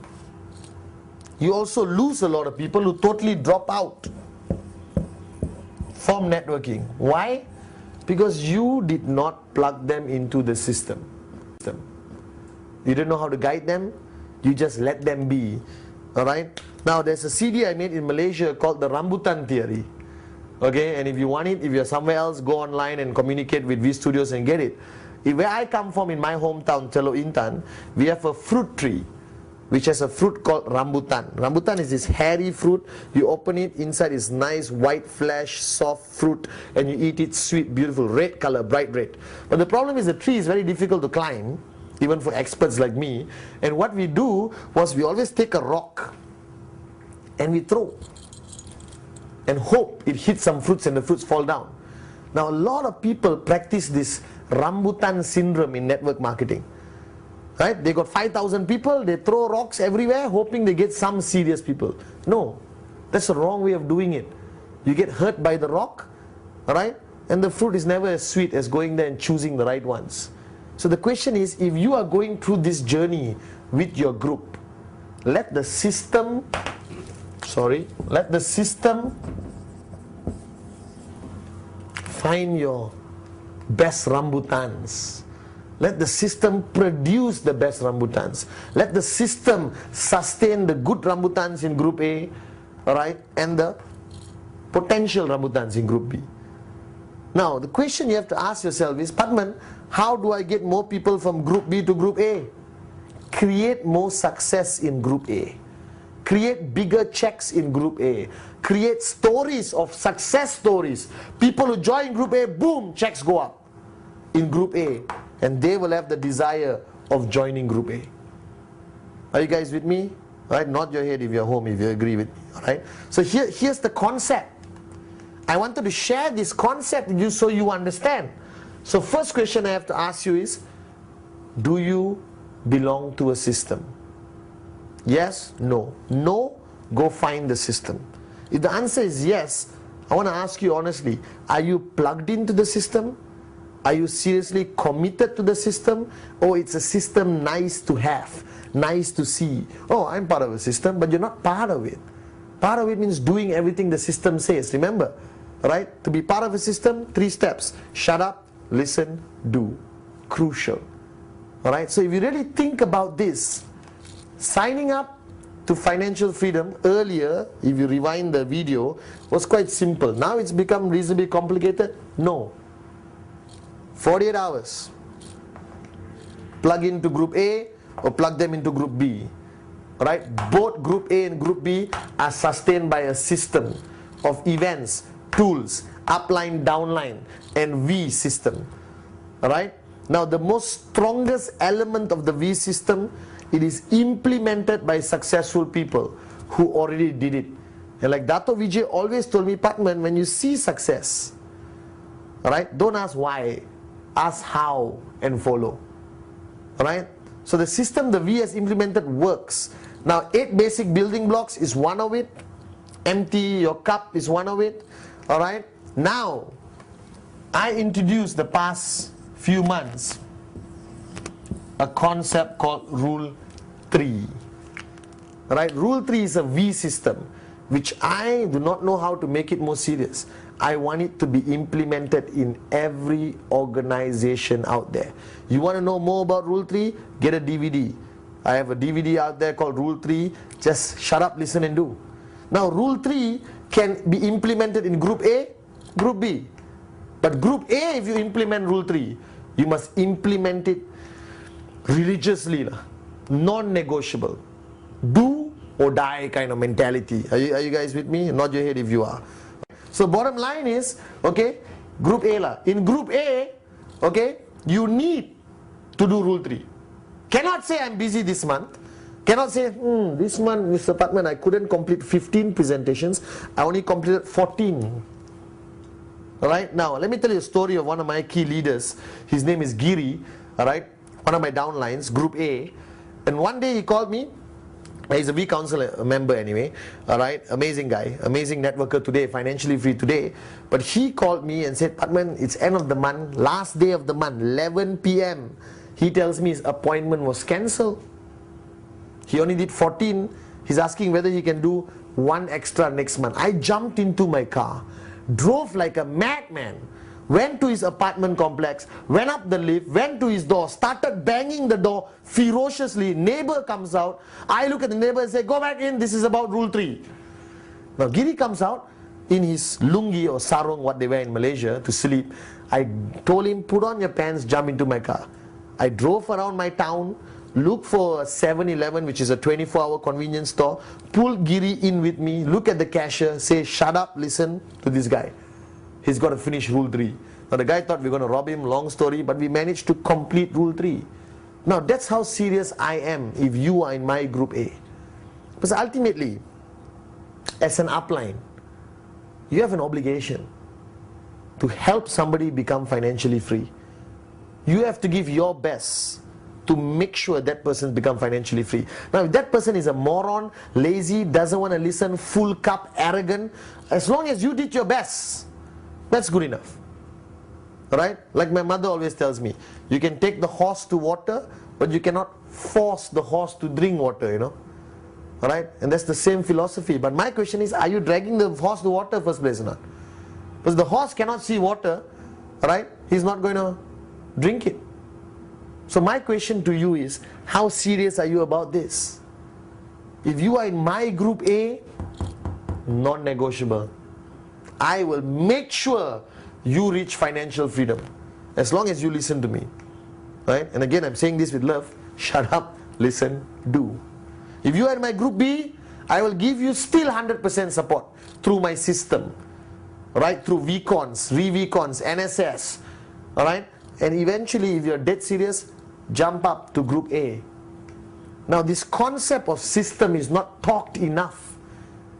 you also lose a lot of people who totally drop out from networking. Why? Because you did not plug them into the system. You didn't know how to guide them, you just let them be. Alright? Now there's a CD I made in Malaysia called the Rambutan Theory. Okay, and if you want it, if you're somewhere else, go online and communicate with V Studios and get it. Where I come from in my hometown, Teluk Intan, we have a fruit tree. which has a fruit called rambutan. Rambutan is this hairy fruit. You open it, inside is nice white flesh, soft fruit, and you eat it sweet, beautiful, red color, bright red. But the problem is the tree is very difficult to climb, even for experts like me. And what we do was we always take a rock and we throw and hope it hits some fruits and the fruits fall down. Now a lot of people practice this rambutan syndrome in network marketing. Right? They got 5,000 people, they throw rocks everywhere hoping they get some serious people. No, that's the wrong way of doing it. You get hurt by the rock, right? And the fruit is never as sweet as going there and choosing the right ones. So the question is, if you are going through this journey with your group, let the system find your best rambutans. Let the system produce the best rambutans. Let the system sustain the good rambutans in group A, alright, and the potential rambutans in group B. Now, the question you have to ask yourself is, Pathman, how do I get more people from group B to group A? Create more success in group A. Create bigger checks in group A. Create stories of success stories. People who join group A, boom, checks go up in group A. And they will have the desire of joining group A. Are you guys with me? Right? Nod your head if you're home, if you agree with me. Alright? So here's the concept. I wanted to share this concept with you so you understand. So first question I have to ask you is, do you belong to a system? Yes? No? No? Go find the system. If the answer is yes, I want to ask you honestly, are you plugged into the system? Are you seriously committed to the system? Or it's a system nice to have, nice to see? Oh, I'm part of a system, but you're not part of it. Part of it means doing everything the system says. Remember, right? To be part of a system, 3 steps. Shut up, listen, do. Crucial. Alright, so if you really think about this, signing up to financial freedom earlier, if you rewind the video, was quite simple. Now it's become reasonably complicated? No. 48 hours. Plug into group A or plug them into group B. Right? Both group A and group B are sustained by a system of events, tools, upline, downline, and V system. Alright? Now the most strongest element of the V system, it is implemented by successful people who already did it. And like Dato Vijay always told me, Pathman, when you see success, alright, don't ask why, ask how and follow. Alright? So the system the V has implemented works. Now 8 basic building blocks is one of it. Empty your cup is one of it. Alright? Now, I introduced the past few months a concept called Rule 3. Right? Rule 3 is a V system, which I do not know how to make it more serious. I want it to be implemented in every organization out there. You want to know more about Rule 3? Get a DVD. I have a DVD out there called Rule 3. Just shut up, listen and do. Now Rule 3 can be implemented in Group A, Group B. But Group A, if you implement Rule 3, you must implement it religiously, non-negotiable. Do or die kind of mentality. Are you guys with me? Nod your head if you are. So bottom line is, okay, Group A lah. In Group A, okay, you need to do Rule 3. Cannot say I'm busy this month. Cannot say, this month, Mr. Pathman, I couldn't complete 15 presentations. I only completed 14. Alright, now let me tell you a story of one of my key leaders. His name is Giri, alright, one of my downlines, Group A. And one day he called me. He's a V Council member anyway, alright, amazing guy, amazing networker today, financially free today. But he called me and said, Pathman, it's end of the month, last day of the month, 11 p.m. He tells me his appointment was cancelled. He only did 14. He's asking whether he can do 1 extra next month. I jumped into my car, drove like a madman, went to his apartment complex, went up the lift, went to his door, started banging the door ferociously. Neighbor comes out. I look at the neighbor and say, go back in, this is about Rule 3. Now Giri comes out in his lungi or sarong, what they wear in Malaysia, to sleep. I told him, put on your pants, jump into my car. I drove around my town, look for a 7-Eleven, which is a 24-hour convenience store, pull Giri in with me, look at the cashier, say, shut up, listen to this guy. He's got to finish rule 3. Now the guy thought we were going to rob him, long story, but we managed to complete rule 3. Now that's how serious I am if you are in my group A. Because ultimately, as an upline, you have an obligation to help somebody become financially free. You have to give your best to make sure that person becomes financially free. Now if that person is a moron, lazy, doesn't want to listen, full cup, arrogant, as long as you did your best, that's good enough. Right? Like my mother always tells me, you can take the horse to water, but you cannot force the horse to drink water, you know. Alright? And that's the same philosophy. But my question is, are you dragging the horse to water first place or not? Because the horse cannot see water, right? He's not going to drink it. So my question to you is, how serious are you about this? If you are in my group A, non-negotiable. I will make sure you reach financial freedom, as long as you listen to me, right? And again, I'm saying this with love. Shut up, listen, do. If you are in my group B, I will give you still 100% support through my system, right? Through VCons, re-VCons, NSS, all right? And eventually, if you're dead serious, jump up to group A. Now, this concept of system is not talked enough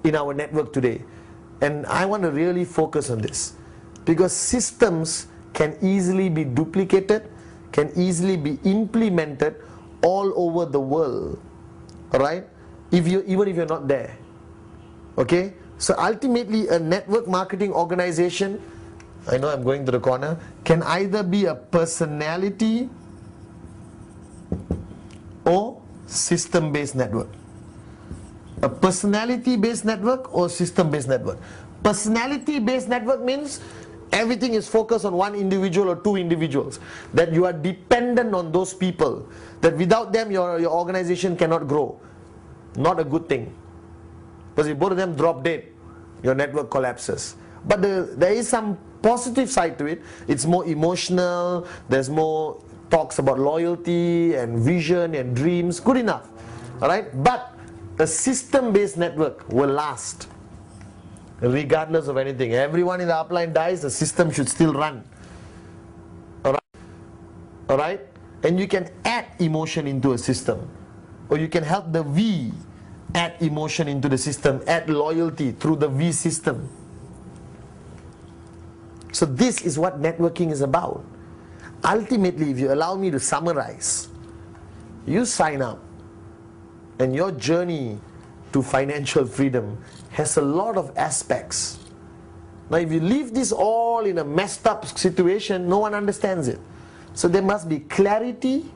in our network today. And I want to really focus on this. Because systems can easily be duplicated, can easily be implemented all over the world, alright? Even if you're not there, okay? So ultimately, a network marketing organization, I know I'm going to the corner, can either be a personality or system-based network. A personality-based network or system-based network. Personality-based network means everything is focused on one individual or two individuals, that you are dependent on those people, that without them your organization cannot grow. Not a good thing, because if both of them drop dead, your network collapses. But there is some positive side to it. It's more emotional, there's more talks about loyalty and vision and dreams, good enough, alright? But a system-based network will last regardless of anything. Everyone in the upline dies, the system should still run. Alright? And you can add emotion into a system. Or you can help the V add emotion into the system, add loyalty through the V system. So this is what networking is about. Ultimately, if you allow me to summarize, you sign up and your journey to financial freedom has a lot of aspects. Now if you leave this all in a messed up situation, no one understands it. So there must be clarity,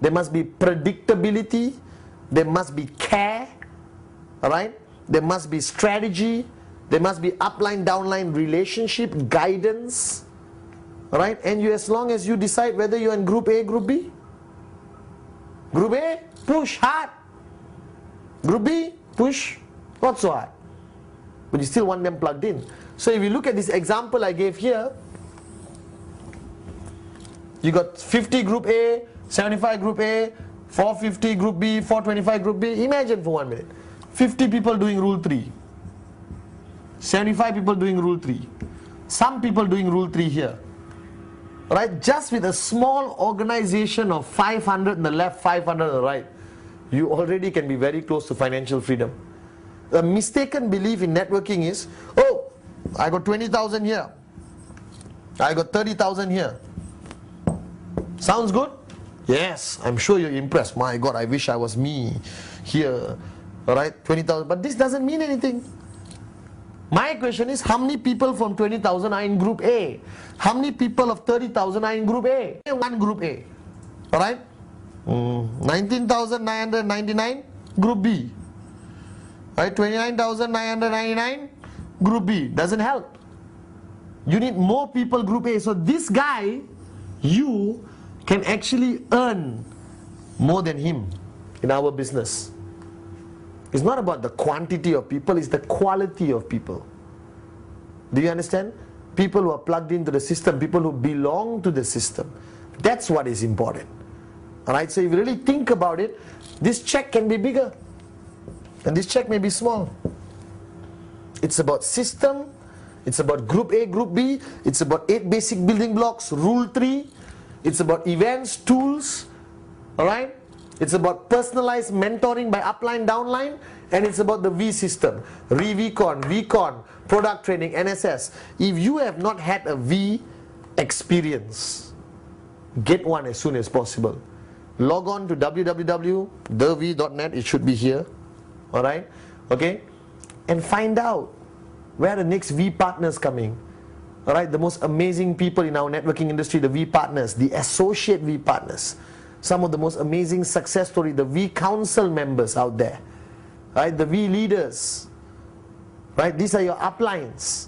there must be predictability, there must be care, alright? There must be strategy, there must be upline, downline relationship, guidance, alright? And as long as you decide whether you're in group A, group B. Group A, push hard. Group B, push not so hard, but you still want them plugged in. So if you look at this example I gave here, you got 50 group A, 75 group A, 450 group B, 425 group B. Imagine for 1 minute, 50 people doing rule 3, 75 people doing rule 3, some people doing rule 3 here, right? Just with a small organization of 500 on the left, 500 on the right, you already can be very close to financial freedom. A mistaken belief in networking is, oh, I got 20,000 here, I got 30,000 here. Sounds good? Yes, I'm sure you're impressed. My God, I wish I was me here. Alright, 20,000. But this doesn't mean anything. My question is, how many people from 20,000 are in group A? How many people of 30,000 are in group A? One group A. Alright? 19,999 group B. Right? 29,999 group B. Doesn't help. You need more people group A. So this guy, you can actually earn more than him in our business. It's not about the quantity of people, it's the quality of people. Do you understand? People who are plugged into the system, people who belong to the system. That's what is important. Alright, so if you really think about it, this check can be bigger and this check may be small. It's about system, it's about group A, group B, it's about 8 basic building blocks, rule 3, it's about events, tools, alright? It's about personalized mentoring by upline, downline, and it's about the V system, Re-VCon, VCon, product training, NSS. If you have not had a V experience, get one as soon as possible. Log on to www.thev.net, it should be here, alright, okay, and find out where the next V partners coming, alright, the most amazing people in our networking industry, the V partners, the associate V partners, some of the most amazing success stories, the V council members out there, right, the V leaders, right, these are your uplines,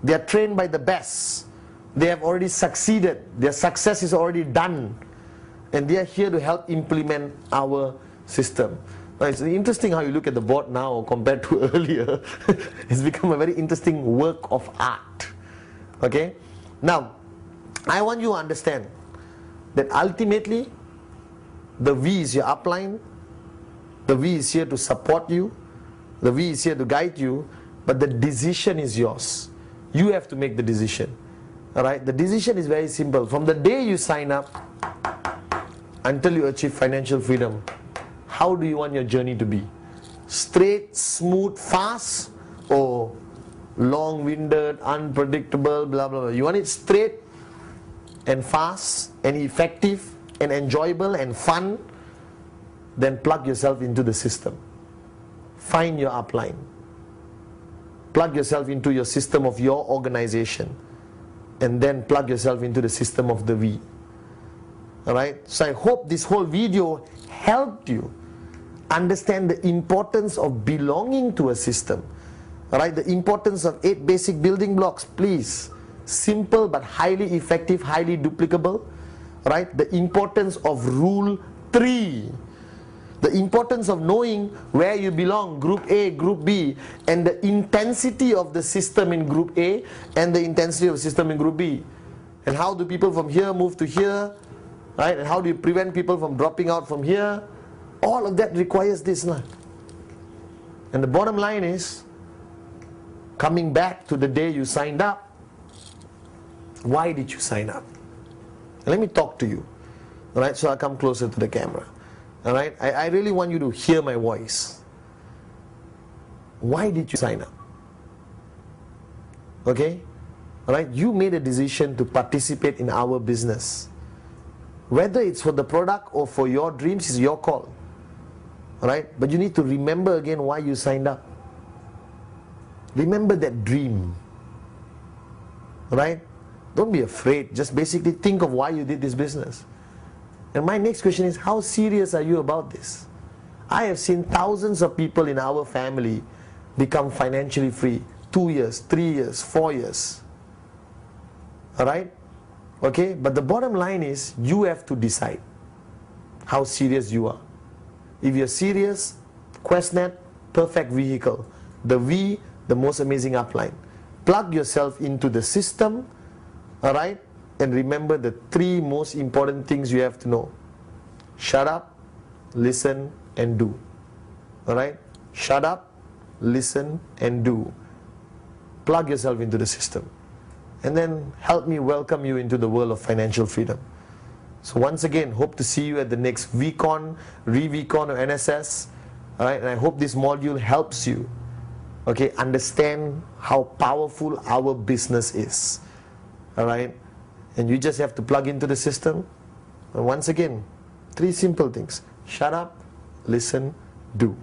they are trained by the best, they have already succeeded, their success is already done, and they are here to help implement our system. Now, it's interesting how you look at the board now compared to earlier. It's become a very interesting work of art. Okay? Now, I want you to understand that ultimately the V is your upline, the V is here to support you, the V is here to guide you, but the decision is yours. You have to make the decision. Alright? The decision is very simple. From the day you sign up until you achieve financial freedom, how do you want your journey to be? Straight, smooth, fast, or long-winded, unpredictable, blah, blah, blah? You want it straight and fast and effective and enjoyable and fun? Then plug yourself into the system. Find your upline. Plug yourself into your system of your organization, and then plug yourself into the system of the V. Alright, so I hope this whole video helped you understand the importance of belonging to a system. Alright, the importance of 8 basic building blocks, please. Simple but highly effective, highly duplicable. Right, the importance of rule 3. The importance of knowing where you belong, group A, group B, and the intensity of the system in group A and the intensity of the system in group B. And how do people from here move to here? Right? And how do you prevent people from dropping out from here? All of that requires this. And the bottom line is, coming back to the day you signed up, why did you sign up? Let me talk to you. Alright, so I'll come closer to the camera. Alright, I really want you to hear my voice. Why did you sign up? Okay? Alright, you made a decision to participate in our business. Whether it's for the product or for your dreams is your call. Alright, but you need to remember again why you signed up. Remember that dream. Alright? Don't be afraid, just basically think of why you did this business. And my next question is, how serious are you about this? I have seen thousands of people in our family become financially free. 2 years, 3 years, 4 years. Alright? Okay? But the bottom line is, you have to decide how serious you are. If you're serious, QuestNet, perfect vehicle. The V, the most amazing upline. Plug yourself into the system, alright? And remember the 3 most important things you have to know. Shut up, listen, and do. Alright? Shut up, listen, and do. Plug yourself into the system. And then help me welcome you into the world of financial freedom. So once again, hope to see you at the next VCon, Re-VCon, or NSS. Alright? And I hope this module helps you, okay, understand how powerful our business is. Alright? And you just have to plug into the system. And once again, 3 simple things. Shut up, listen, do.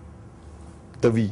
The V.